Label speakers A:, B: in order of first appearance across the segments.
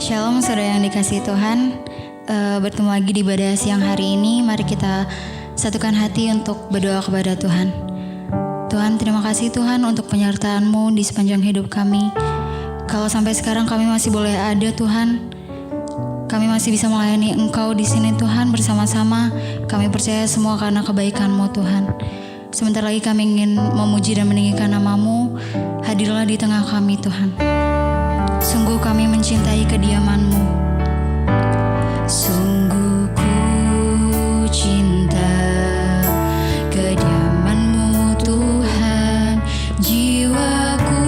A: Shalom saudara yang dikasihi Tuhan. Bertemu lagi di ibadah siang hari ini. Mari kita satukan hati untuk berdoa kepada Tuhan. Tuhan, terima kasih Tuhan untuk penyertaan-Mu di sepanjang hidup kami. Kalau sampai sekarang kami masih boleh ada Tuhan, kami masih bisa melayani Engkau di sini Tuhan bersama-sama. Kami percaya semua karena kebaikan-Mu Tuhan. Sebentar lagi kami ingin memuji dan meninggikan nama-Mu. Hadirlah di tengah kami Tuhan. Sungguh kami mencintai kediaman-Mu. Sungguh ku cinta kediaman-Mu Tuhan. Jiwaku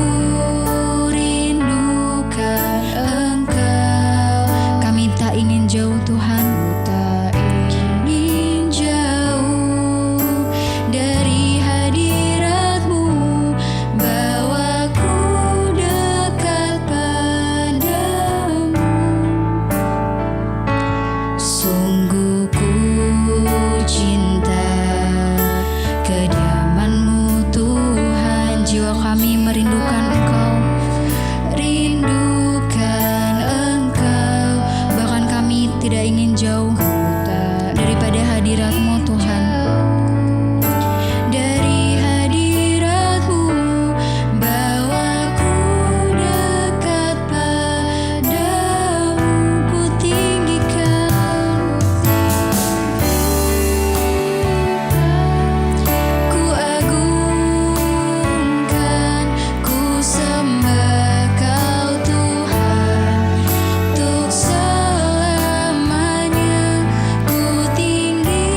A: rindukan Engkau. Kami tak ingin jauh Tuhan, tak ingin jauh dari hadirat-Mu. Bawaku dekat padamu. Sungguh ku cinta kediaman-Mu Tuhan. Jiwa kami merindukan Engkau, rindukan Engkau. Bahkan kami tidak ingin jauh daripada hadirat-Mu Tuhan. Dari hadirat-Mu bawaku dekat padamu. Ku tinggikan, ku agungkan, ku sembah Kau Tuhan. Untuk selamanya ku tinggikan,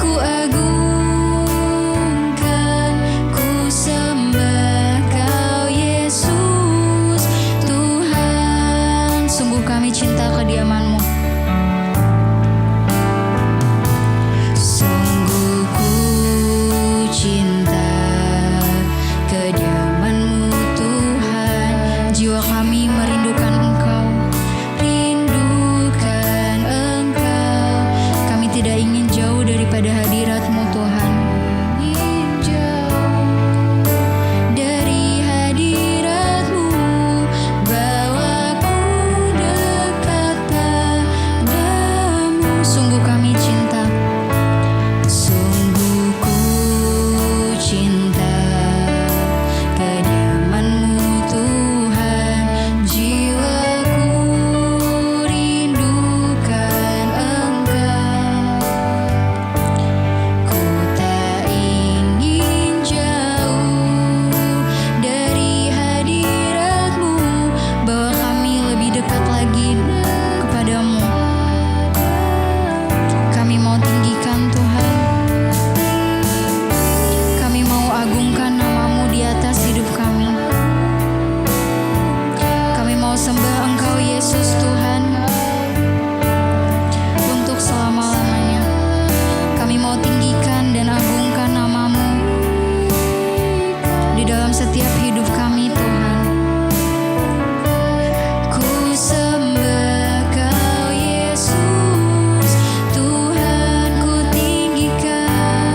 A: ku agungkan, ku sembah Kau Yesus Tuhan. Sungguh kami cinta kediaman-Mu. Sungguh ku cinta kediaman-Mu Tuhan. Jiwa kami merindukan Engkau, rindukan Engkau. Kami tidak ingin jauh daripada hadirat-Mu Tuhan. Ingin jauh dari hadirat-Mu. Bawaku dekat padamu. Sungguh kami cinta. Sungguh ku cinta kediaman-Mu Tuhan. Jiwaku rindukan Engkau. Ku tak ingin jauh dari hadirat-Mu. Bawa kami lebih dekat lagi kepadamu. Kami mau tinggikan Tuhan. Kami mau agungkan nama-Mu di atas hidup kami. Kami mau sembah Engkau Yesus Tuhan untuk selama-lamanya. Kami mau tinggikan dan agungkan nama-Mu di dalam setiap hidup kami Tuhan. Ku sembah Kau Yesus Tuhan. Ku tinggikan,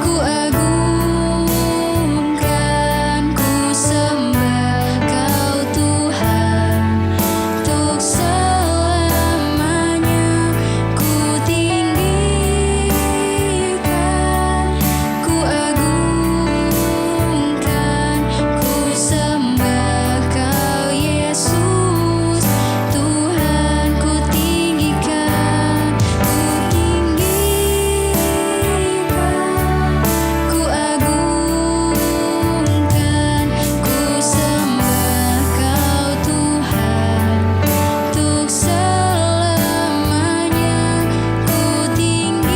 A: ku agungkan, ku sembah Kau Tuhan. Untuk selamanya ku tinggikan, ku agungkan, ku sembah Kau Yesus Tuhan. Ku tinggikan, ku agungkan, ku sembah Kau Tuhan. Untuk selamanya ku tinggikan,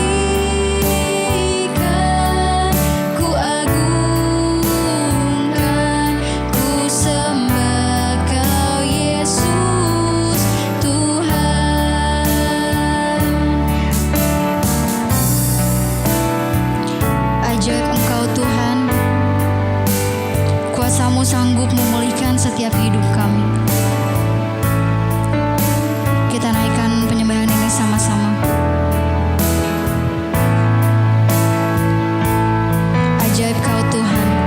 A: ku agungkan, ku sembah Kau Yesus Tuhan. Ajaib Engkau Tuhan. Kuasa-Mu sanggup memulihkan setiap hidup kami. Kita naikkan penyembahan ini sama-sama. Ajaib Kau Tuhan.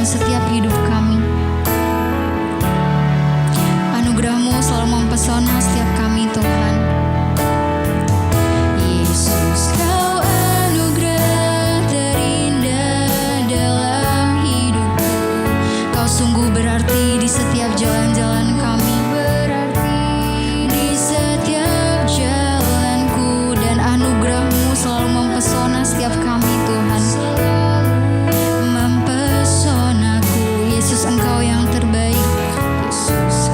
A: dalam setiap hidup kami. Anugerah-Mu selalu mempesona setiap kami Tuhan. Yesus, Kau anugerah terindah dalam hidupku. Kau sungguh berarti di setiap jalan-jalan kami. Di setiap jalanku, dan anugerah-Mu selalu mempesona setiap kami Tuhan. Mempesonaku. Yesus, Engkau yang terbaik. Yesus,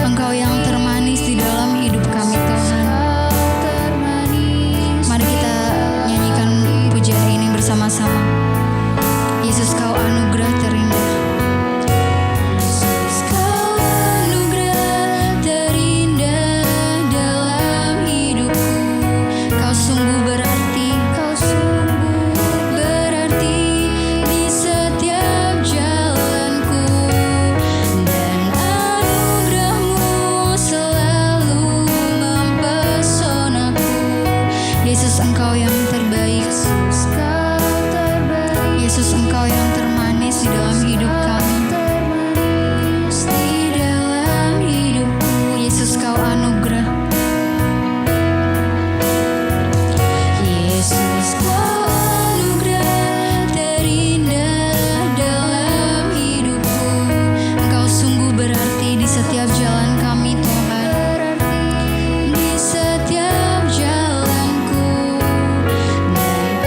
A: Engkau yang termanis di dalam hidup kami Tuhan. Mari kita nyanyikan pujian ini bersama-sama. Yesus, Kau anugerah terindah. Yesus, Kau anugerah terindah dalam hidupku. Kau sungguh berarti, Kau sungguh berarti di setiap jalanku, dan anugerah-Mu selalu mempesonaku. Yesus, Engkau yang terbaik. Yesus, Engkau yang termanis di dalam hidup kami. Di dalam hidupku, Yesus, Kau anugerah. Yesus, Kau anugerah terindah dalam hidupku. Engkau sungguh berarti di setiap jalan kami Tuhan. Di setiap jalanku, dan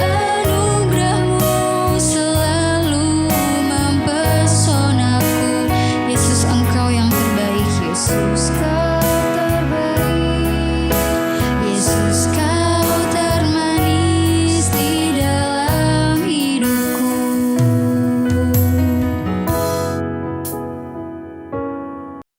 A: anugerah-Mu selalu mempesonaku. Yesus, Engkau yang terbaik. Yesus, Kau terbaik. Yesus, Kau termanis di dalam hidupku.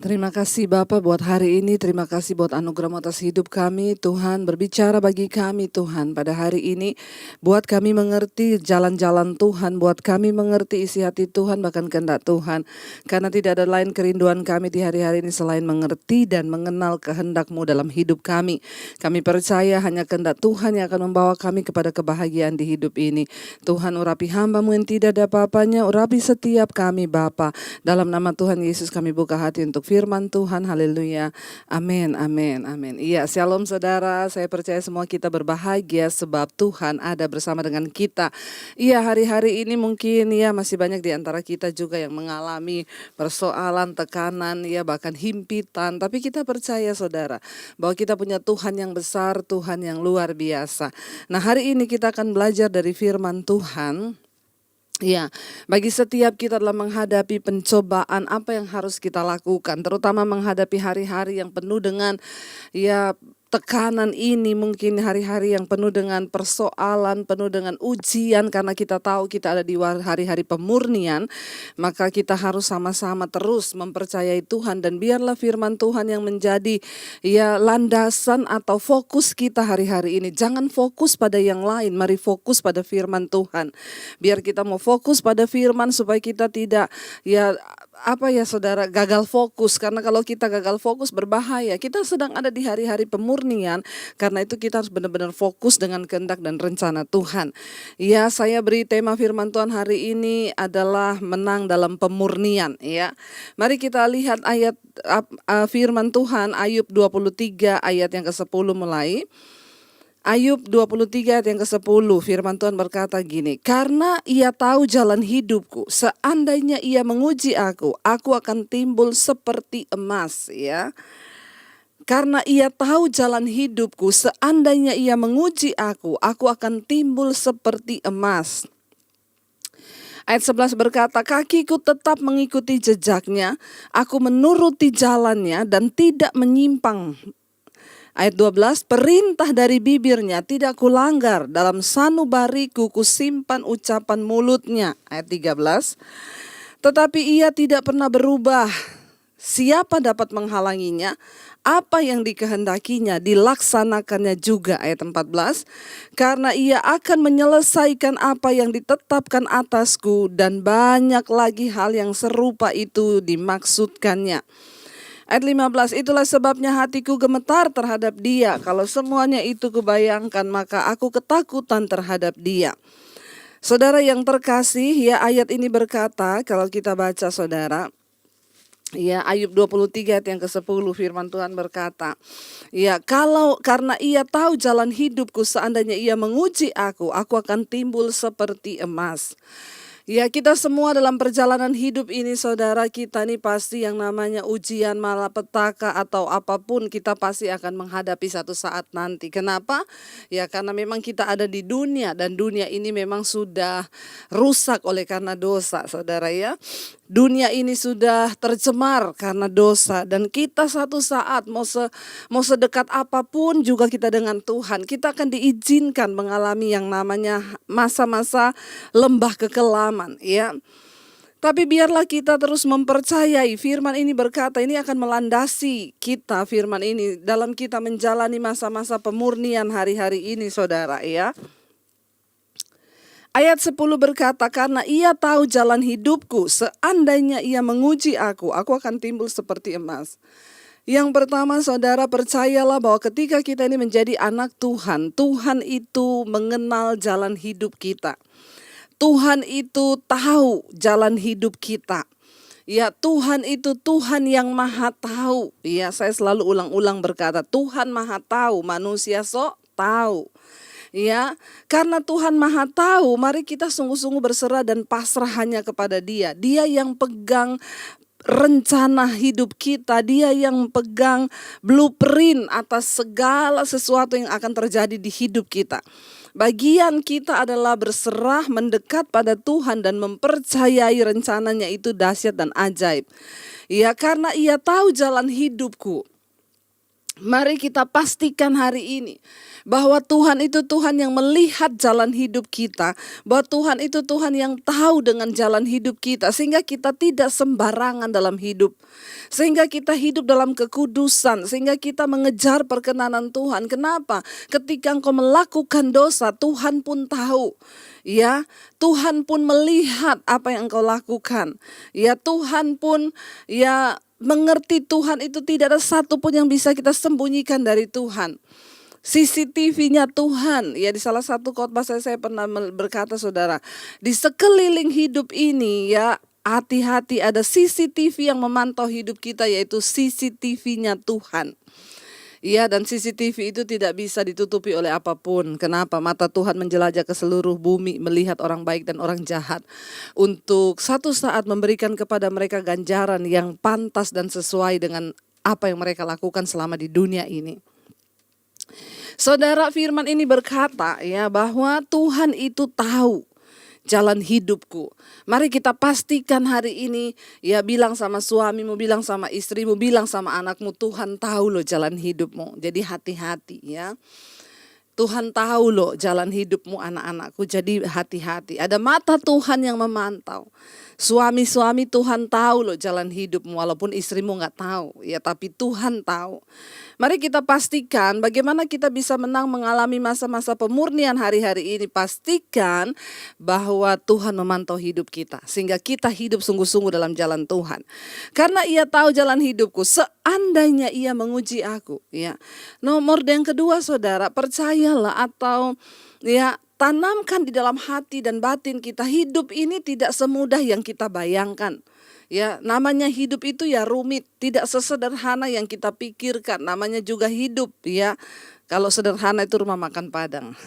B: Terima kasih Bapa buat hari ini, terima kasih buat anugerah atas hidup kami. Tuhan berbicara bagi kami Tuhan pada hari ini. Buat kami mengerti jalan-jalan Tuhan, buat kami mengerti isi hati Tuhan, bahkan kehendak Tuhan. Karena tidak ada lain kerinduan kami di hari-hari ini selain mengerti dan mengenal kehendak-Mu dalam hidup kami. Kami percaya hanya kehendak Tuhan yang akan membawa kami kepada kebahagiaan di hidup ini. Tuhan, urapi hamba-Mu yang tidak ada apa-apanya, urapi setiap kami Bapa. Dalam nama Tuhan Yesus kami buka hati untuk firman Tuhan. Haleluya. Amin, amin, amin. Iya, shalom saudara. Saya percaya semua kita berbahagia sebab Tuhan ada bersama dengan kita. Iya, hari-hari ini mungkin ya masih banyak di antara kita juga yang mengalami persoalan, tekanan, ya bahkan himpitan. Tapi kita percaya saudara bahwa kita punya Tuhan yang besar, Tuhan yang luar biasa. Nah, hari ini kita akan belajar dari firman Tuhan. Ya, bagi setiap kita dalam menghadapi pencobaan, apa yang harus kita lakukan, terutama menghadapi hari-hari yang penuh dengan ya tekanan ini, mungkin hari-hari yang penuh dengan persoalan, penuh dengan ujian, karena kita tahu kita ada di hari-hari pemurnian, maka kita harus sama-sama terus mempercayai Tuhan, dan biarlah firman Tuhan yang menjadi ya landasan atau fokus kita hari-hari ini. Jangan fokus pada yang lain, mari fokus pada firman Tuhan. Biar kita mau fokus pada firman supaya kita tidak ya saudara gagal fokus, karena kalau kita gagal fokus berbahaya. Kita sedang ada di hari-hari pemurnian, karena itu kita harus benar-benar fokus dengan kehendak dan rencana Tuhan. Ya, saya beri tema firman Tuhan hari ini adalah menang dalam pemurnian ya. Mari kita lihat ayat firman Tuhan Ayub 23 ayat yang ke-10 mulai. Ayub 23 ayat yang ke-10, firman Tuhan berkata gini, karena ia tahu jalan hidupku, seandainya ia menguji aku akan timbul seperti emas ya. Karena ia tahu jalan hidupku, seandainya ia menguji aku akan timbul seperti emas. Ayat 11 berkata, kakiku tetap mengikuti jejaknya, aku menuruti jalannya dan tidak menyimpang. Ayat 12, perintah dari bibirnya tidak kulanggar, dalam sanubariku kusimpan ucapan mulutnya. Ayat 13, tetapi ia tidak pernah berubah. Siapa dapat menghalanginya? Apa yang dikehendakinya dilaksanakannya juga. Ayat 14, karena ia akan menyelesaikan apa yang ditetapkan atasku, dan banyak lagi hal yang serupa itu dimaksudkannya. Ayat 15, itulah sebabnya hatiku gemetar terhadap dia. Kalau semuanya itu kubayangkan, maka aku ketakutan terhadap dia. Saudara yang terkasih, ya ayat ini berkata, kalau kita baca saudara, ya Ayub 23 ayat yang ke-10 firman Tuhan berkata, ya karena ia tahu jalan hidupku, seandainya ia menguji aku akan timbul seperti emas. Ya kita semua dalam perjalanan hidup ini saudara, kita nih pasti yang namanya ujian, malapetaka atau apapun kita pasti akan menghadapi satu saat nanti. Kenapa? Ya karena memang kita ada di dunia dan dunia ini memang sudah rusak oleh karena dosa saudara ya. Dunia ini sudah tercemar karena dosa dan kita satu saat mau sedekat apapun juga kita dengan Tuhan, kita akan diizinkan mengalami yang namanya masa-masa lembah kekelaman ya. Tapi biarlah kita terus mempercayai firman ini berkata ini akan melandasi kita, firman ini dalam kita menjalani masa-masa pemurnian hari-hari ini saudara ya. Ayat 10 berkata, karena ia tahu jalan hidupku, seandainya ia menguji aku akan timbul seperti emas. Yang pertama saudara, percayalah bahwa ketika kita ini menjadi anak Tuhan, Tuhan itu mengenal jalan hidup kita. Tuhan itu tahu jalan hidup kita. Ya Tuhan itu Tuhan yang maha tahu. Ya saya selalu ulang-ulang berkata, Tuhan maha tahu, manusia sok tahu. Ya, karena Tuhan maha tahu, mari kita sungguh-sungguh berserah dan pasrah hanya kepada Dia. Dia yang pegang rencana hidup kita, Dia yang pegang blueprint atas segala sesuatu yang akan terjadi di hidup kita. Bagian kita adalah berserah, mendekat pada Tuhan dan mempercayai rencananya itu dahsyat dan ajaib. Ya, karena Ia tahu jalan hidupku. Mari kita pastikan hari ini bahwa Tuhan itu Tuhan yang melihat jalan hidup kita, bahwa Tuhan itu Tuhan yang tahu dengan jalan hidup kita, sehingga kita tidak sembarangan dalam hidup, sehingga kita hidup dalam kekudusan, sehingga kita mengejar perkenanan Tuhan. Kenapa? Ketika engkau melakukan dosa, Tuhan pun tahu. Ya, Tuhan pun melihat apa yang engkau lakukan. Ya, Tuhan pun mengerti. Tuhan itu tidak ada satu pun yang bisa kita sembunyikan dari Tuhan. CCTV-nya Tuhan. Ya, di salah satu khotbah saya pernah berkata saudara, di sekeliling hidup ini ya, hati-hati ada CCTV yang memantau hidup kita, yaitu CCTV-nya Tuhan. Ya, dan CCTV itu tidak bisa ditutupi oleh apapun. Kenapa? Mata Tuhan menjelajah ke seluruh bumi, melihat orang baik dan orang jahat, untuk satu saat memberikan kepada mereka ganjaran yang pantas dan sesuai dengan apa yang mereka lakukan selama di dunia ini. Saudara, firman ini berkata ya bahwa Tuhan itu tahu jalan hidupku. Mari kita pastikan hari ini, ya bilang sama suamimu, bilang sama istrimu, bilang sama anakmu, Tuhan tahu loh jalan hidupmu. Jadi hati-hati ya. Tuhan tahu loh jalan hidupmu anak-anakku, jadi hati-hati. Ada mata Tuhan yang memantau. Suami-suami, Tuhan tahu loh jalan hidupmu, walaupun istrimu gak tahu ya, tapi Tuhan tahu. Mari kita pastikan bagaimana kita bisa menang mengalami masa-masa pemurnian hari-hari ini. Pastikan bahwa Tuhan memantau hidup kita, sehingga kita hidup sungguh-sungguh dalam jalan Tuhan. Karena Ia tahu jalan hidupku, seandainya Ia menguji aku ya. Nomor yang kedua saudara, percayalah atau ya tanamkan di dalam hati dan batin kita, hidup ini tidak semudah yang kita bayangkan. Ya, namanya hidup itu ya rumit, tidak sesederhana yang kita pikirkan. Namanya juga hidup ya. Kalau sederhana itu rumah makan Padang.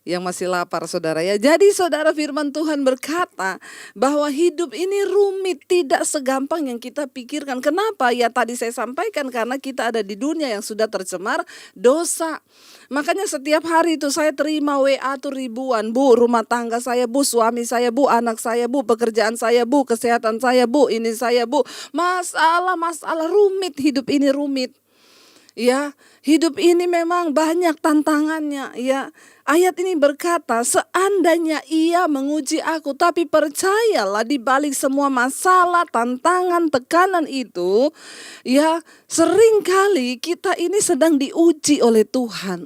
B: Yang masih lapar saudara ya. Jadi saudara, firman Tuhan berkata bahwa hidup ini rumit, tidak segampang yang kita pikirkan. Kenapa? Ya tadi saya sampaikan, karena kita ada di dunia yang sudah tercemar dosa. Makanya setiap hari itu saya terima WA tuh ribuan. Bu, rumah tangga saya bu, suami saya bu, anak saya bu, pekerjaan saya bu, kesehatan saya bu, ini saya bu. Masalah rumit, hidup ini rumit. Ya, hidup ini memang banyak tantangannya ya. Ayat ini berkata, seandainya Ia menguji aku, tapi percayalah di balik semua masalah, tantangan, tekanan itu, ya seringkali kita ini sedang diuji oleh Tuhan.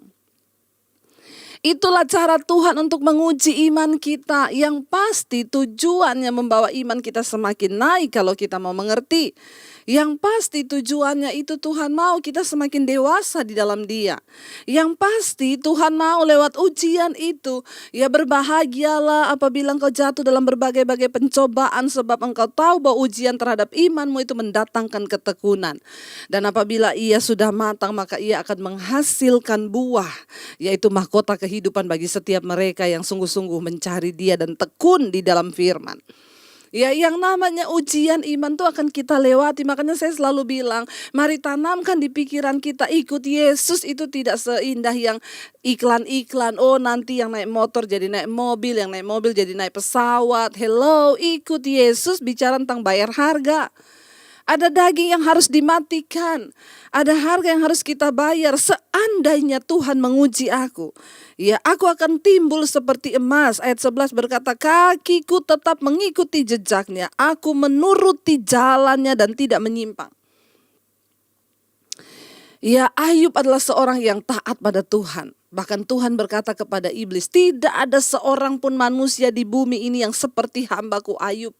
B: Itulah cara Tuhan untuk menguji iman kita, yang pasti tujuannya membawa iman kita semakin naik kalau kita mau mengerti. Yang pasti tujuannya itu Tuhan mau kita semakin dewasa di dalam Dia. Yang pasti Tuhan mau lewat ujian itu, ya berbahagialah apabila engkau jatuh dalam berbagai-bagai pencobaan, sebab engkau tahu bahwa ujian terhadap imanmu itu mendatangkan ketekunan. Dan apabila ia sudah matang, maka ia akan menghasilkan buah, yaitu mahkota kehidupan bagi setiap mereka yang sungguh-sungguh mencari Dia dan tekun di dalam firman. Ya, yang namanya ujian iman itu akan kita lewati. Makanya saya selalu bilang, mari tanamkan di pikiran kita, ikut Yesus itu tidak seindah yang iklan-iklan. Oh, nanti yang naik motor jadi naik mobil, yang naik mobil jadi naik pesawat. Hello, ikut Yesus bicara tentang bayar harga. Ada daging yang harus dimatikan. Ada harga yang harus kita bayar. Seandainya Tuhan menguji aku, ya, aku akan timbul seperti emas. Ayat 11 berkata, kakiku tetap mengikuti jejaknya. Aku menuruti jalannya dan tidak menyimpang. Ya, Ayub adalah seorang yang taat pada Tuhan. Bahkan Tuhan berkata kepada iblis, tidak ada seorang pun manusia di bumi ini yang seperti hambaku Ayub.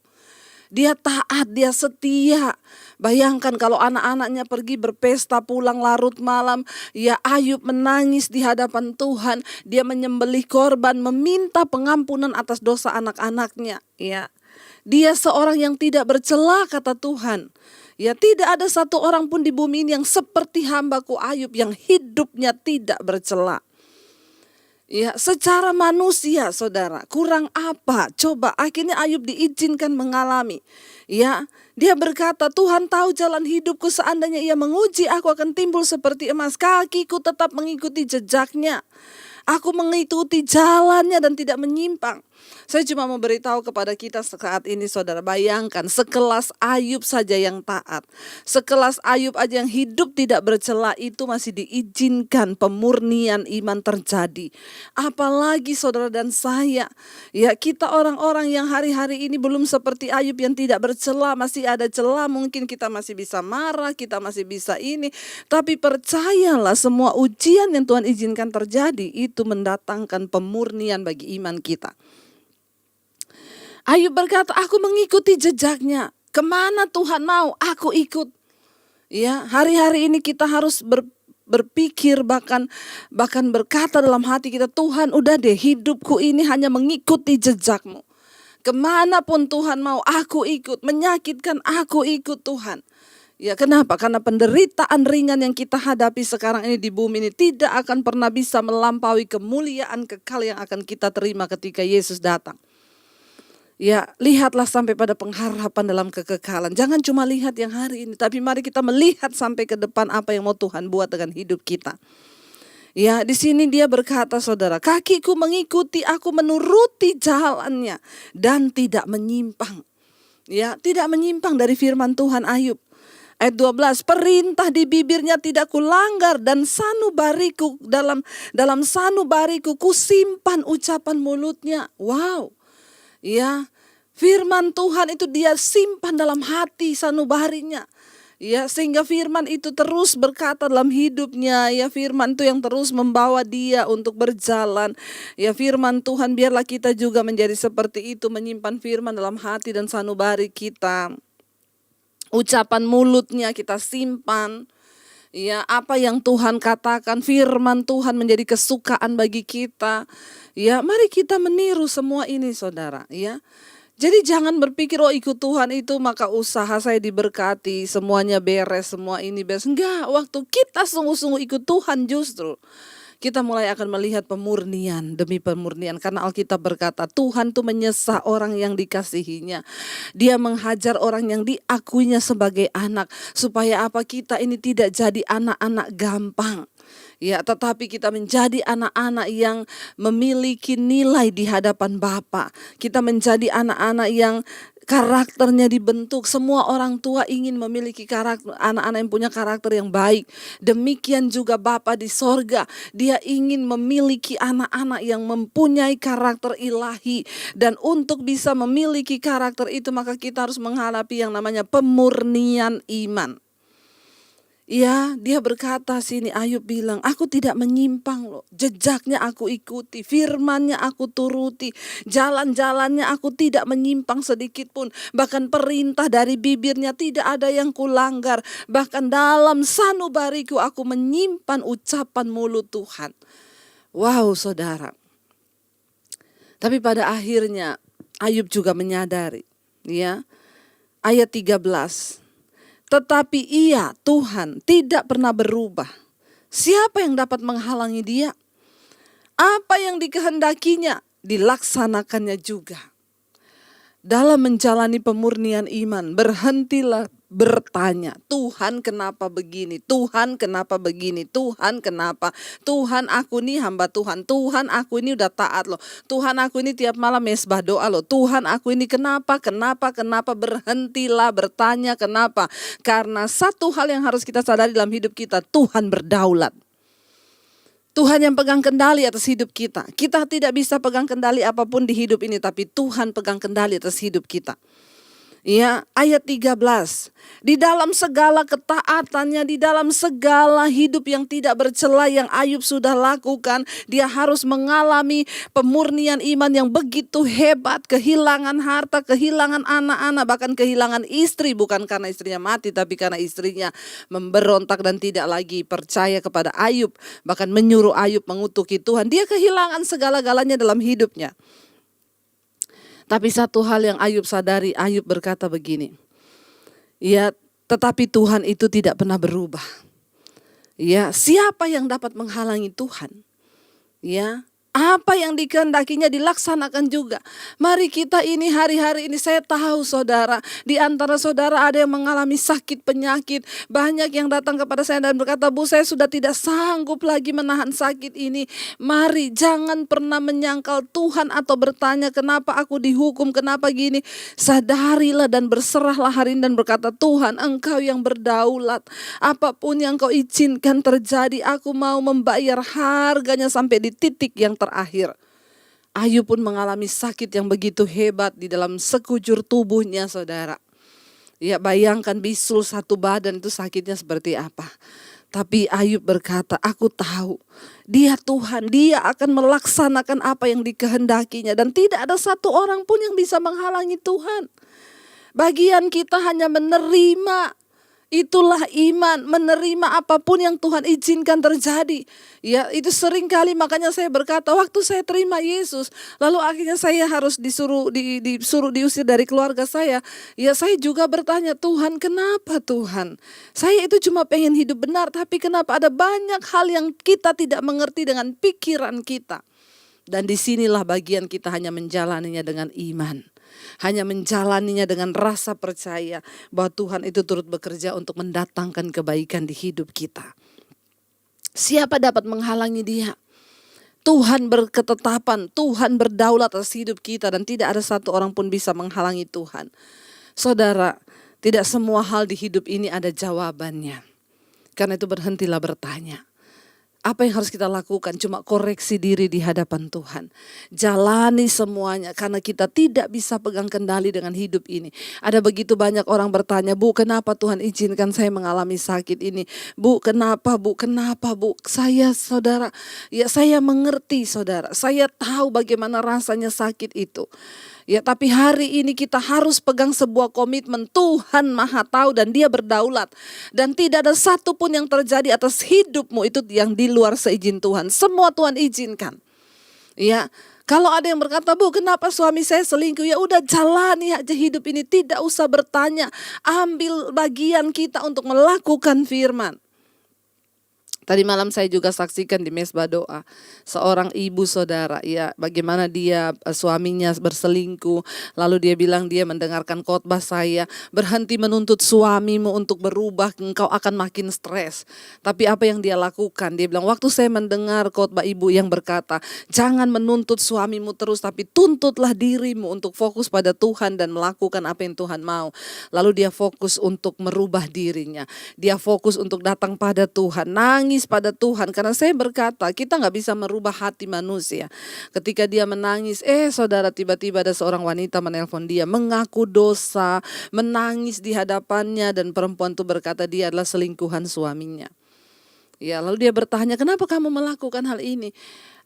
B: Dia taat, dia setia. Bayangkan kalau anak-anaknya pergi berpesta pulang larut malam, ya Ayub menangis di hadapan Tuhan. Dia menyembelih korban, meminta pengampunan atas dosa anak-anaknya. Ya, dia seorang yang tidak bercela, kata Tuhan. Ya, tidak ada satu orang pun di bumi ini yang seperti hambaku Ayub yang hidupnya tidak bercela. Ya, secara manusia saudara, kurang apa? Coba akhirnya Ayub diizinkan mengalami. Ya, dia berkata, Tuhan tahu jalan hidupku, seandainya ia menguji aku akan timbul seperti emas. Kakiku tetap mengikuti jejaknya. Aku mengikuti jalannya dan tidak menyimpang. Saya cuma mau beritahu kepada kita saat ini saudara, bayangkan sekelas Ayub saja yang taat. Sekelas Ayub aja yang hidup tidak bercela itu masih diizinkan pemurnian iman terjadi. Apalagi saudara dan saya. Ya, kita orang-orang yang hari-hari ini belum seperti Ayub yang tidak bercela, masih ada celah, mungkin kita masih bisa marah, kita masih bisa ini. Tapi percayalah, semua ujian yang Tuhan izinkan terjadi itu mendatangkan pemurnian bagi iman kita. Ayub berkata, aku mengikuti jejaknya. Kemana Tuhan mau, aku ikut. Ya, hari-hari ini kita harus berpikir, bahkan berkata dalam hati kita, Tuhan udah deh, hidupku ini hanya mengikuti jejakmu. Kemanapun Tuhan mau, aku ikut. Menyakitkan, aku ikut Tuhan. Ya, kenapa? Karena penderitaan ringan yang kita hadapi sekarang ini di bumi ini tidak akan pernah bisa melampaui kemuliaan kekal yang akan kita terima ketika Yesus datang. Ya, lihatlah sampai pada pengharapan dalam kekekalan. Jangan cuma lihat yang hari ini, tapi mari kita melihat sampai ke depan apa yang mau Tuhan buat dengan hidup kita. Ya, di sini dia berkata saudara, kakiku mengikuti, aku menuruti jalannya dan tidak menyimpang. Ya, tidak menyimpang dari firman Tuhan. Ayub ayat 12, perintah di bibirnya tidak kulanggar dan sanubariku dalam sanubariku kusimpan ucapan mulutnya. Wow. Ya, firman Tuhan itu dia simpan dalam hati sanubarinya. Ya, sehingga firman itu terus berkata dalam hidupnya. Ya, firman itu yang terus membawa dia untuk berjalan. Ya, firman Tuhan, biarlah kita juga menjadi seperti itu, menyimpan firman dalam hati dan sanubari kita. Ucapan mulutnya kita simpan. Ya, apa yang Tuhan katakan, firman Tuhan menjadi kesukaan bagi kita. Ya, mari kita meniru semua ini saudara. Ya, jadi jangan berpikir, oh ikut Tuhan itu maka usaha saya diberkati, semuanya beres, semua ini beres. Enggak, waktu kita sungguh-sungguh ikut Tuhan justru kita mulai akan melihat pemurnian demi pemurnian. Karena Alkitab berkata, Tuhan tuh menyesah orang yang dikasihinya. Dia menghajar orang yang diakuinya sebagai anak. Supaya apa? Kita ini tidak jadi anak-anak gampang. Ya, tetapi kita menjadi anak-anak yang memiliki nilai di hadapan Bapa. Kita menjadi anak-anak yang karakternya dibentuk. Semua orang tua ingin memiliki karakter, anak-anak yang punya karakter yang baik. Demikian juga Bapa di sorga, dia ingin memiliki anak-anak yang mempunyai karakter ilahi. Dan untuk bisa memiliki karakter itu, maka kita harus menghadapi yang namanya pemurnian iman. Ya, dia berkata sini, Ayub bilang, aku tidak menyimpang loh. Jejaknya aku ikuti, firmannya aku turuti, jalan-jalannya aku tidak menyimpang sedikit pun. Bahkan perintah dari bibirnya tidak ada yang kulanggar. Bahkan dalam sanubariku aku menyimpan ucapan mulut Tuhan. Wow, saudara. Tapi pada akhirnya Ayub juga menyadari, ya. Ayat 13. Tetapi ia, Tuhan, tidak pernah berubah. Siapa yang dapat menghalangi dia? Apa yang dikehendakinya, dilaksanakannya juga. Dalam menjalani pemurnian iman, berhentilah bertanya, Tuhan kenapa begini? Tuhan kenapa begini? Tuhan kenapa? Tuhan aku ini hamba Tuhan. Tuhan aku ini udah taat loh. Tuhan aku ini tiap malam mesbah doa loh. Tuhan aku ini kenapa? Berhentilah bertanya kenapa? Karena satu hal yang harus kita sadari dalam hidup kita, Tuhan berdaulat. Tuhan yang pegang kendali atas hidup kita. Kita tidak bisa pegang kendali apapun di hidup ini, tapi Tuhan pegang kendali atas hidup kita. Ya, ayat 13. Di dalam segala ketaatannya, di dalam segala hidup yang tidak bercela yang Ayub sudah lakukan, dia harus mengalami pemurnian iman yang begitu hebat, kehilangan harta, kehilangan anak-anak, bahkan kehilangan istri, bukan karena istrinya mati, tapi karena istrinya memberontak dan tidak lagi percaya kepada Ayub, bahkan menyuruh Ayub mengutuki Tuhan. Dia kehilangan segala-galanya dalam hidupnya. Tapi satu hal yang Ayub sadari, Ayub berkata begini, ya, tetapi Tuhan itu tidak pernah berubah. Ya, siapa yang dapat menghalangi Tuhan? Ya, apa yang dikehendakinya dilaksanakan juga. Mari kita ini hari-hari ini, saya tahu saudara, di antara saudara ada yang mengalami sakit penyakit. Banyak yang datang kepada saya dan berkata, Bu, saya sudah tidak sanggup lagi menahan sakit ini. Mari jangan pernah menyangkal Tuhan atau bertanya kenapa aku dihukum, kenapa gini. Sadarilah dan berserahlah hari ini dan berkata, Tuhan Engkau yang berdaulat. Apapun yang Kau izinkan terjadi, aku mau membayar harganya sampai di titik yang terakhir. Ayub pun mengalami sakit yang begitu hebat di dalam sekujur tubuhnya, saudara. Ya, bayangkan bisul satu badan itu sakitnya seperti apa. Tapi Ayub berkata, aku tahu dia Tuhan, dia akan melaksanakan apa yang dikehendakinya. Dan tidak ada satu orang pun yang bisa menghalangi Tuhan. Bagian kita hanya menerima. Itulah iman, menerima apapun yang Tuhan izinkan terjadi. Ya, itu sering kali makanya saya berkata, waktu saya terima Yesus, lalu akhirnya saya harus disuruh diusir dari keluarga saya. Ya, saya juga bertanya, Tuhan kenapa Tuhan? Saya itu cuma pengen hidup benar, tapi kenapa ada banyak hal yang kita tidak mengerti dengan pikiran kita. Dan disinilah bagian kita hanya menjalaninya dengan iman. Hanya menjalaninya dengan rasa percaya bahwa Tuhan itu turut bekerja untuk mendatangkan kebaikan di hidup kita. Siapa dapat menghalangi dia? Tuhan berketetapan, Tuhan berdaulat atas hidup kita dan tidak ada satu orang pun bisa menghalangi Tuhan. Saudara, tidak semua hal di hidup ini ada jawabannya. Karena itu berhentilah bertanya. Apa yang harus kita lakukan? Cuma koreksi diri di hadapan Tuhan. Jalani semuanya karena kita tidak bisa pegang kendali dengan hidup ini. Ada begitu banyak orang bertanya, Bu, kenapa Tuhan izinkan saya mengalami sakit ini? Bu, kenapa Bu? Kenapa Bu? Saya saudara, ya saya mengerti saudara. Saya tahu bagaimana rasanya sakit itu. Ya, tapi hari ini kita harus pegang sebuah komitmen. Tuhan Maha Tahu dan Dia berdaulat. Dan tidak ada satu pun yang terjadi atas hidupmu itu yang di luar seizin Tuhan. Semua Tuhan izinkan. Ya, kalau ada yang berkata, Bu, kenapa suami saya selingkuh? Ya udah, jalani aja hidup ini. Tidak usah bertanya. Ambil bagian kita untuk melakukan firman. Tadi malam saya juga saksikan di mesbah doa seorang ibu saudara, ya, bagaimana dia suaminya berselingkuh, lalu dia bilang dia mendengarkan khotbah saya, berhenti menuntut suamimu untuk berubah, engkau akan makin stres. Tapi apa yang dia lakukan? Dia bilang, waktu saya mendengar khotbah ibu yang berkata, jangan menuntut suamimu terus, tapi tuntutlah dirimu untuk fokus pada Tuhan dan melakukan apa yang Tuhan mau. Lalu dia fokus untuk merubah dirinya, dia fokus untuk datang pada Tuhan, nangis menangis pada Tuhan. Karena saya berkata, kita nggak bisa merubah hati manusia. Ketika dia menangis, saudara, tiba-tiba ada seorang wanita menelpon dia, mengaku dosa, menangis di hadapannya, dan perempuan itu berkata dia adalah selingkuhan suaminya. Ya, lalu dia bertanya, kenapa kamu melakukan hal ini?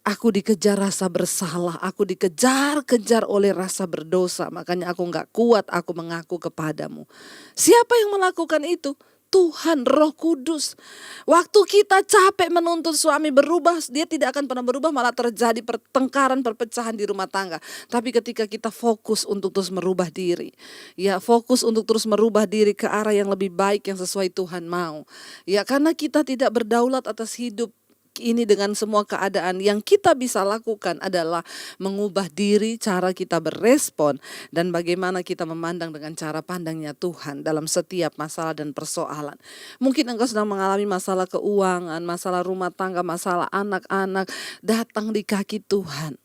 B: Aku dikejar rasa bersalah, aku dikejar-kejar oleh rasa berdosa, makanya aku gak kuat, aku mengaku kepadamu. Siapa yang melakukan itu? Tuhan, Roh Kudus. Waktu kita capek menuntut suami berubah, dia tidak akan pernah berubah, malah terjadi pertengkaran, perpecahan di rumah tangga. Tapi ketika kita fokus untuk terus merubah diri, ya fokus untuk terus merubah diri ke arah yang lebih baik, yang sesuai Tuhan mau. Ya, karena kita tidak berdaulat atas hidup ini dengan semua keadaan. Yang kita bisa lakukan adalah mengubah diri, cara kita berespon, dan bagaimana kita memandang dengan cara pandangnya Tuhan dalam setiap masalah dan persoalan. Mungkin engkau sedang mengalami masalah keuangan, masalah rumah tangga, masalah anak-anak, datang di kaki Tuhan.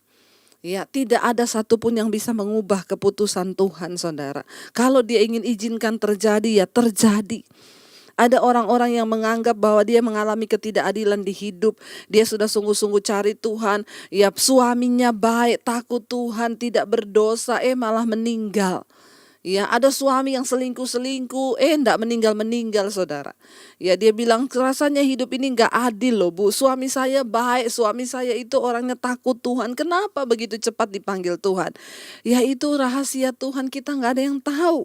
B: Ya, tidak ada satupun yang bisa mengubah keputusan Tuhan, saudara. Kalau dia ingin izinkan terjadi, ya terjadi. Ada orang-orang yang menganggap bahwa dia mengalami ketidakadilan di hidup. Dia sudah sungguh-sungguh cari Tuhan. Ya, suaminya baik, takut Tuhan, tidak berdosa, malah meninggal. Ya, ada suami yang selingkuh-selingkuh, enggak meninggal-meninggal, saudara. Ya, dia bilang rasanya hidup ini enggak adil loh, Bu. Suami saya baik, suami saya itu orangnya takut Tuhan. Kenapa begitu cepat dipanggil Tuhan? Ya, itu rahasia Tuhan, kita enggak ada yang tahu.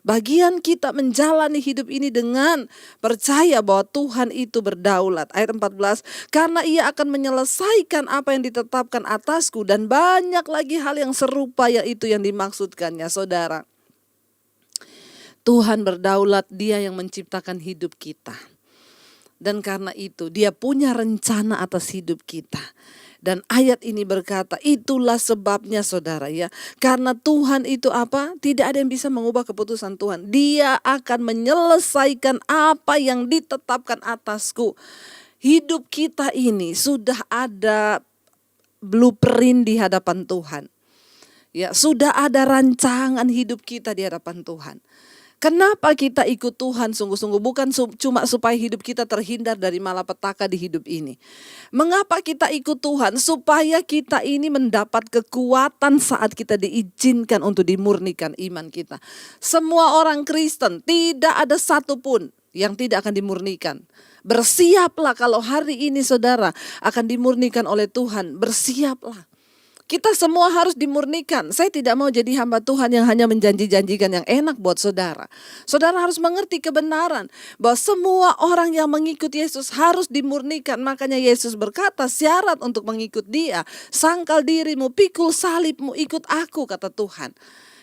B: Bagian kita menjalani hidup ini dengan percaya bahwa Tuhan itu berdaulat. Ayat 14, karena ia akan menyelesaikan apa yang ditetapkan atasku, dan banyak lagi hal yang serupa, yaitu yang dimaksudkannya, saudara. Tuhan berdaulat, dia yang menciptakan hidup kita. Dan karena itu dia punya rencana atas hidup kita. Dan ayat ini berkata, itulah sebabnya, saudara, ya. Karena Tuhan itu apa? Tidak ada yang bisa mengubah keputusan Tuhan. Dia akan menyelesaikan apa yang ditetapkan atasku. Hidup kita ini sudah ada blueprint di hadapan Tuhan. Ya, sudah ada rancangan hidup kita di hadapan Tuhan. Kenapa kita ikut Tuhan sungguh-sungguh? Bukan cuma supaya hidup kita terhindar dari malapetaka di hidup ini. Mengapa kita ikut Tuhan? Supaya kita ini mendapat kekuatan saat kita diizinkan untuk dimurnikan iman kita. Semua orang Kristen, tidak ada satupun yang tidak akan dimurnikan. Bersiaplah kalau hari ini saudara akan dimurnikan oleh Tuhan. Bersiaplah. Kita semua harus dimurnikan. Saya tidak mau jadi hamba Tuhan yang hanya menjanji-janjikan yang enak buat saudara. Saudara harus mengerti kebenaran bahwa semua orang yang mengikut Yesus harus dimurnikan. Makanya Yesus berkata, syarat untuk mengikut Dia, sangkal dirimu, pikul salibmu, ikut aku, kata Tuhan.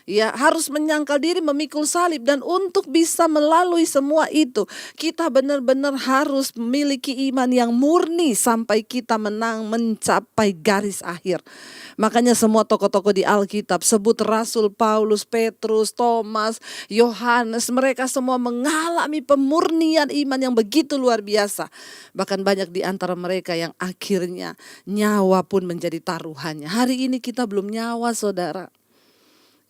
B: Ya, harus menyangkal diri, memikul salib. Dan untuk bisa melalui semua itu, kita benar-benar harus memiliki iman yang murni sampai kita mencapai garis akhir. Makanya semua tokoh-tokoh di Alkitab sebut Rasul Paulus, Petrus, Thomas, Yohanes, mereka semua mengalami pemurnian iman yang begitu luar biasa. Bahkan banyak di antara mereka yang akhirnya nyawa pun menjadi taruhannya. Hari ini kita belum nyawa, saudara.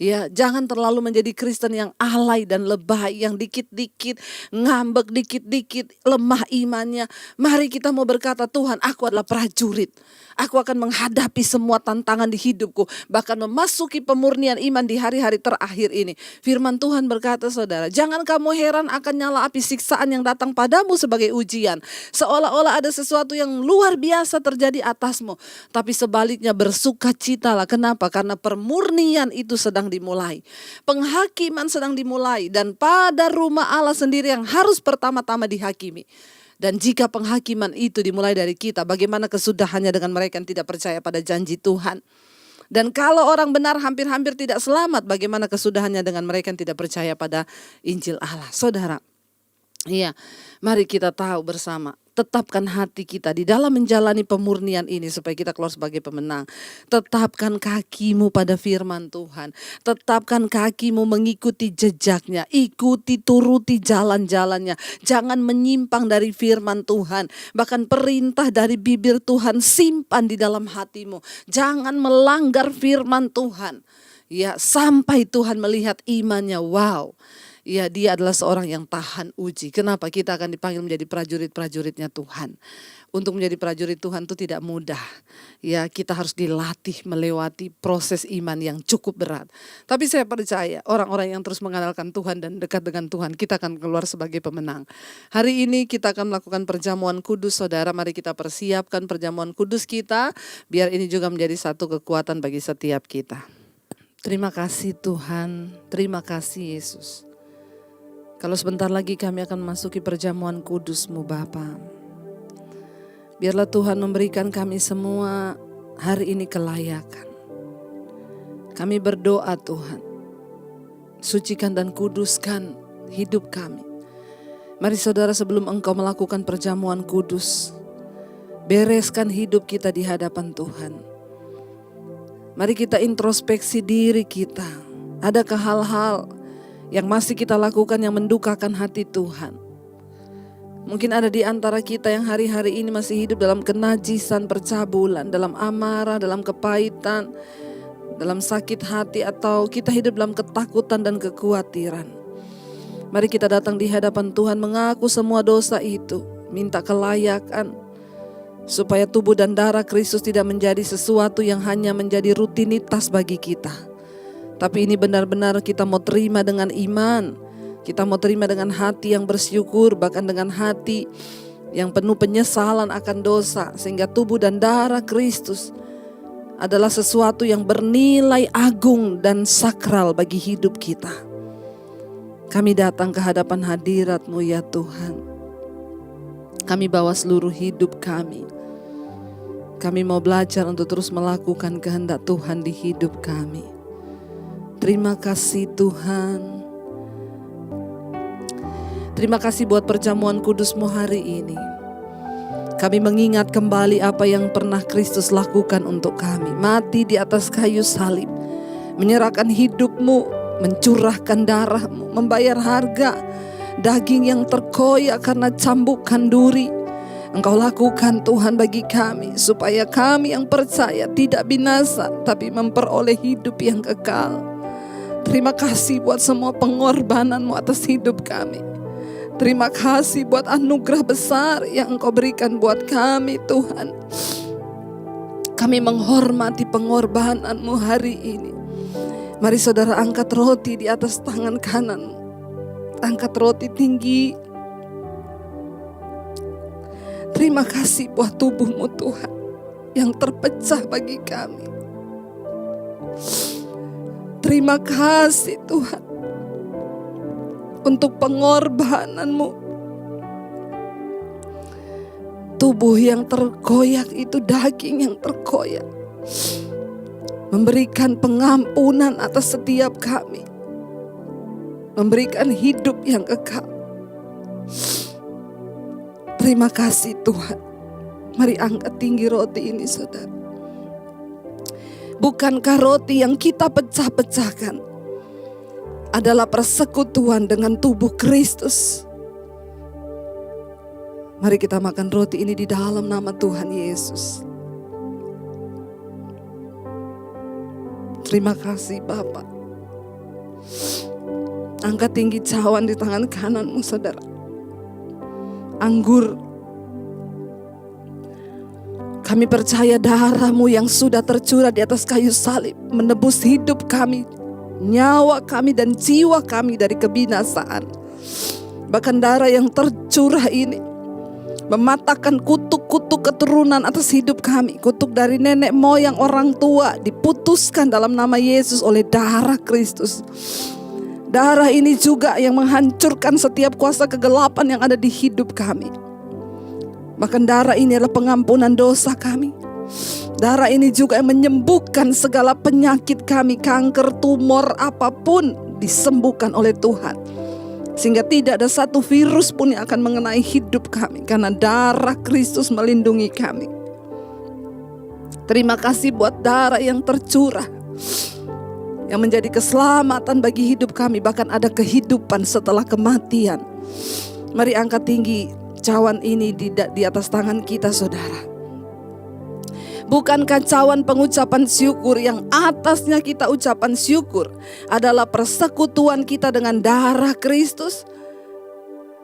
B: Ya, jangan terlalu menjadi Kristen yang alay dan lebay, yang dikit-dikit ngambek, dikit-dikit lemah imannya. Mari kita mau berkata, Tuhan, aku adalah prajurit. Aku akan menghadapi semua tantangan di hidupku, bahkan memasuki pemurnian iman di hari-hari terakhir ini. Firman Tuhan berkata, saudara, jangan kamu heran akan nyala api siksaan yang datang padamu sebagai ujian. Seolah-olah ada sesuatu yang luar biasa terjadi atasmu. Tapi sebaliknya bersukacitalah. Kenapa? Karena pemurnian itu sedang dimulai. Penghakiman sedang dimulai. Dan pada rumah Allah sendiri yang harus pertama-tama dihakimi. Dan jika penghakiman itu dimulai dari kita, bagaimana kesudahannya dengan mereka yang tidak percaya pada janji Tuhan? Dan kalau orang benar hampir-hampir tidak selamat, bagaimana kesudahannya dengan mereka yang tidak percaya pada Injil Allah? Saudara, iya, mari kita tahu bersama. Tetapkan hati kita di dalam menjalani pemurnian ini supaya kita keluar sebagai pemenang. Tetapkan kakimu pada firman Tuhan. Tetapkan kakimu mengikuti jejaknya. Ikuti, turuti jalan-jalannya. Jangan menyimpang dari firman Tuhan. Bahkan perintah dari bibir Tuhan simpan di dalam hatimu. Jangan melanggar firman Tuhan. Ya, sampai Tuhan melihat imannya, wow. Ya, dia adalah seorang yang tahan uji. Kenapa? Kita akan dipanggil menjadi prajurit-prajuritnya Tuhan. Untuk menjadi prajurit Tuhan itu tidak mudah. Ya, kita harus dilatih melewati proses iman yang cukup berat. Tapi saya percaya orang-orang yang terus mengandalkan Tuhan dan dekat dengan Tuhan, kita akan keluar sebagai pemenang. Hari ini kita akan melakukan perjamuan kudus, saudara. Mari kita persiapkan perjamuan kudus kita, biar ini juga menjadi satu kekuatan bagi setiap kita. Terima kasih Tuhan, terima kasih Yesus. Kalau sebentar lagi kami akan memasuki perjamuan kudus-Mu Bapa. Biarlah Tuhan memberikan kami semua hari ini kelayakan. Kami berdoa Tuhan, sucikan dan kuduskan hidup kami. Mari saudara, sebelum Engkau melakukan perjamuan kudus, bereskan hidup kita di hadapan Tuhan. Mari kita introspeksi diri kita. Adakah hal-hal yang masih kita lakukan yang mendukakan hati Tuhan? Mungkin ada di antara kita yang hari-hari ini masih hidup dalam kenajisan, percabulan, dalam amarah, dalam kepahitan, dalam sakit hati, atau kita hidup dalam ketakutan dan kekhawatiran. Mari kita datang di hadapan Tuhan, mengaku semua dosa itu, minta kelayakan, supaya tubuh dan darah Kristus tidak menjadi sesuatu yang hanya menjadi rutinitas bagi kita. Tapi ini benar-benar kita mau terima dengan iman. Kita mau terima dengan hati yang bersyukur, bahkan dengan hati yang penuh penyesalan akan dosa. Sehingga tubuh dan darah Kristus adalah sesuatu yang bernilai agung dan sakral bagi hidup kita. Kami datang ke hadapan hadirat-Mu ya Tuhan. Kami bawa seluruh hidup kami. Kami mau belajar untuk terus melakukan kehendak Tuhan di hidup kami. Terima kasih Tuhan. Terima kasih buat perjamuan kudus-Mu hari ini. Kami mengingat kembali apa yang pernah Kristus lakukan untuk kami. Mati di atas kayu salib, menyerahkan hidup-Mu, mencurahkan darah-Mu, membayar harga daging yang terkoyak karena cambukan duri. Engkau lakukan Tuhan bagi kami, supaya kami yang percaya tidak binasa, tapi memperoleh hidup yang kekal. Terima kasih buat semua pengorbanan-Mu atas hidup kami. Terima kasih buat anugerah besar yang Engkau berikan buat kami Tuhan. Kami menghormati pengorbanan-Mu hari ini. Mari saudara angkat roti di atas tangan kanan. Angkat roti tinggi. Terima kasih buat tubuh-Mu Tuhan yang terpecah bagi kami. Terima kasih Tuhan untuk pengorbanan-Mu. Tubuh yang terkoyak itu, daging yang terkoyak, memberikan pengampunan atas setiap kami, memberikan hidup yang kekal. Terima kasih Tuhan. Mari angkat tinggi roti ini saudara. Bukankah roti yang kita pecah-pecahkan adalah persekutuan dengan tubuh Kristus? Mari kita makan roti ini di dalam nama Tuhan Yesus. Terima kasih Bapa. Angkat tinggi cawan di tangan kananmu saudara. Anggur. Kami percaya darah-Mu yang sudah tercurah di atas kayu salib menebus hidup kami, nyawa kami dan jiwa kami dari kebinasaan. Bahkan darah yang tercurah ini mematahkan kutuk-kutuk keturunan atas hidup kami. Kutuk dari nenek moyang orang tua diputuskan dalam nama Yesus oleh darah Kristus. Darah ini juga yang menghancurkan setiap kuasa kegelapan yang ada di hidup kami. Bahkan darah ini adalah pengampunan dosa kami. Darah ini juga yang menyembuhkan segala penyakit kami, kanker, tumor, apapun disembuhkan oleh Tuhan. Sehingga tidak ada satu virus pun yang akan mengenai hidup kami, karena darah Kristus melindungi kami. Terima kasih buat darah yang tercurah, yang menjadi keselamatan bagi hidup kami. Bahkan ada kehidupan setelah kematian. Mari angkat tinggi cawan ini di atas tangan kita saudara. bukan kacauan pengucapan syukur. Yang atasnya kita ucapan syukur adalah persekutuan kita dengan darah Kristus.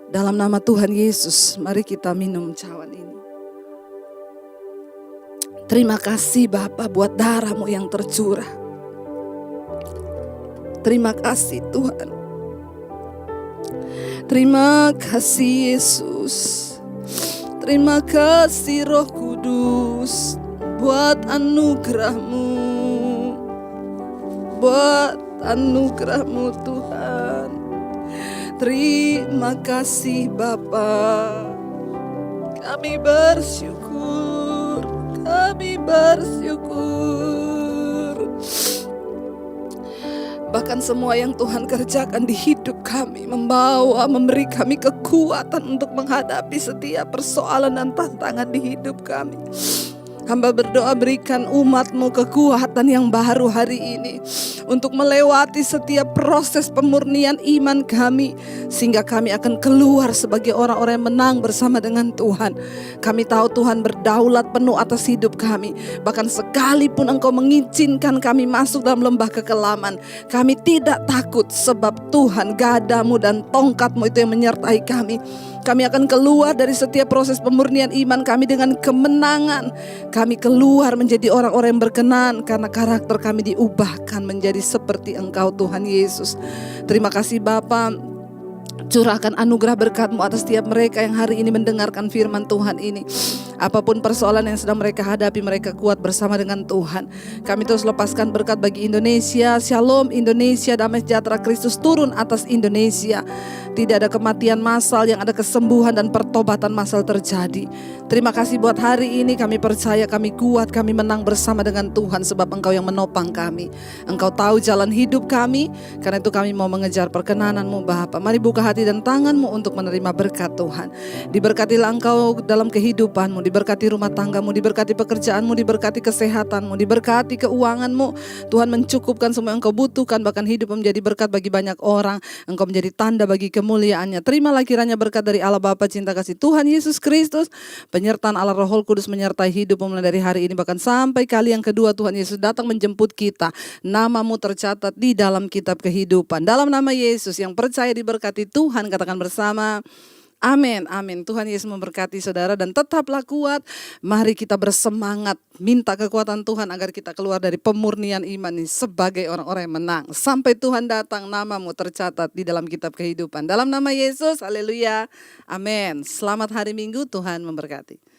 B: Dalam nama Tuhan Yesus, mari kita minum cawan ini. Terima kasih Bapa buat darah-Mu yang tercurah. Terima kasih Tuhan. Terima kasih Yesus. Terima kasih Roh Kudus buat anugerah-Mu. Buat anugerah-Mu Tuhan. Terima kasih Bapa. Kami bersyukur. Kami bersyukur. Bahkan semua yang Tuhan kerjakan di hidup kami memberi kami kekuatan untuk menghadapi setiap persoalan dan tantangan di hidup kami. Hamba berdoa berikan umat-Mu kekuatan yang baru hari ini untuk melewati setiap proses pemurnian iman kami, sehingga kami akan keluar sebagai orang-orang yang menang bersama dengan Tuhan. Kami tahu Tuhan berdaulat penuh atas hidup kami. Bahkan sekalipun Engkau mengizinkan kami masuk dalam lembah kekelaman, kami tidak takut, sebab Tuhan gadamu dan tongkat-Mu itu yang menyertai kami. Kami akan keluar dari setiap proses pemurnian iman kami dengan kemenangan. Kami keluar menjadi orang-orang yang berkenan karena karakter kami diubahkan menjadi seperti Engkau Tuhan Yesus. Terima kasih Bapa. Curahkan anugerah berkat-Mu atas setiap mereka yang hari ini mendengarkan firman Tuhan ini. Apapun persoalan yang sedang mereka hadapi, mereka kuat bersama dengan Tuhan. Kami terus lepaskan berkat bagi Indonesia. Shalom Indonesia, damai sejahtera Kristus turun atas Indonesia. Tidak ada kematian massal, yang ada kesembuhan dan pertobatan massal terjadi. Terima kasih buat hari ini. Kami percaya, kami kuat, kami menang bersama dengan Tuhan, sebab Engkau yang menopang kami. Engkau tahu jalan hidup kami, karena itu kami mau mengejar perkenanan-Mu Bapa. Mari buka hati dan tangan-Mu untuk menerima berkat Tuhan. Diberkatilah Engkau dalam kehidupan-Mu, diberkati rumah tangga-Mu, diberkati pekerjaan-Mu, diberkati kesehatan-Mu, diberkati keuangan-Mu. Tuhan mencukupkan semua yang Engkau butuhkan, bahkan hidup menjadi berkat bagi banyak orang. Engkau menjadi tanda bagi kemuliaan-Nya. Terimalah kiranya berkat dari Allah Bapa, cinta kasih Tuhan Yesus Kristus, penyertaan Allah Roh Kudus menyertai hidup-Mu mulai dari hari ini bahkan sampai kali yang kedua Tuhan Yesus datang menjemput kita. Nama-Mu tercatat di dalam kitab kehidupan. Dalam nama Yesus yang percaya diberkati Tuhan, katakan bersama, amin, amin. Tuhan Yesus memberkati saudara dan tetaplah kuat. Mari kita bersemangat minta kekuatan Tuhan agar kita keluar dari pemurnian iman ini sebagai orang-orang yang menang. Sampai Tuhan datang, nama-Mu tercatat di dalam kitab kehidupan. Dalam nama Yesus, haleluya, amin. Selamat hari Minggu, Tuhan memberkati.